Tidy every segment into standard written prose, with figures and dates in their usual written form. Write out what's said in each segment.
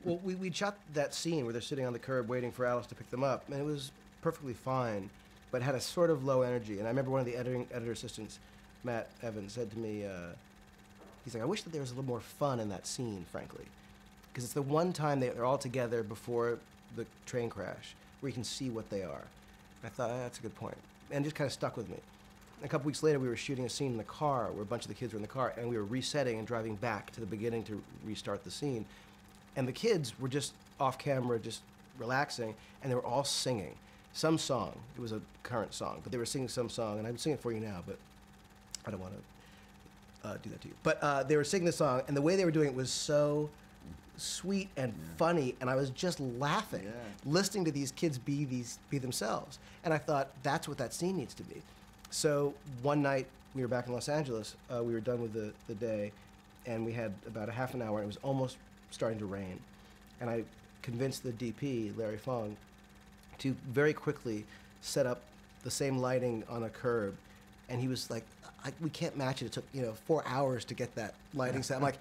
Well, we shot that scene where they're sitting on the curb waiting for Alice to pick them up, and it was perfectly fine, but had a sort of low energy. And I remember one of the editor assistants, Matt Evans, said to me, he's like, I wish that there was a little more fun in that scene, frankly. Because it's the one time they're all together before the train crash, where you can see what they are. And I thought, that's a good point. And it just kind of stuck with me. A couple weeks later, we were shooting a scene in the car where a bunch of the kids were in the car, and we were resetting and driving back to the beginning to restart the scene. And the kids were just off camera, just relaxing, and they were all singing some song. It was a current song, but they were singing some song, and I'm singing it for you now, but I don't want to do that to you. But they were singing the song, and the way they were doing it was so sweet and funny, and I was just laughing, listening to these kids be themselves. And I thought, that's what that scene needs to be. So one night, we were back in Los Angeles, we were done with the day, and we had about a half an hour, and it was almost starting to rain. And I convinced the DP, Larry Fong, to very quickly set up the same lighting on a curb. And he was like, we can't match it. It took 4 hours to get that lighting set. I'm like,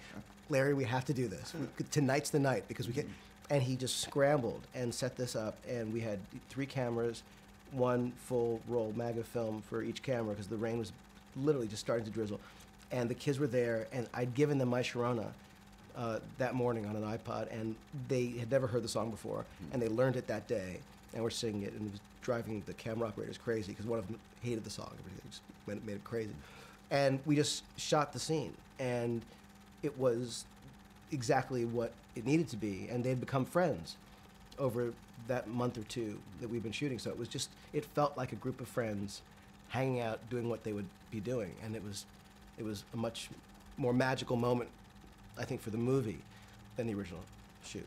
Larry, we have to do this. Tonight's the night, because we can't. And he just scrambled and set this up, and we had 3 cameras, 1 full roll MAGA film for each camera, because the rain was literally just starting to drizzle. And the kids were there, and I'd given them my Sharona that morning on an iPod, and they had never heard the song before, and they learned it that day, and were singing it, and it was driving the camera operators crazy, because one of them hated the song. Everything just made it crazy. And we just shot the scene, and it was exactly what it needed to be, and they'd become friends over that month or 2 that we've been shooting. So it felt like a group of friends hanging out, doing what they would be doing, and it was a much more magical moment, I think, for the movie than the original shoot.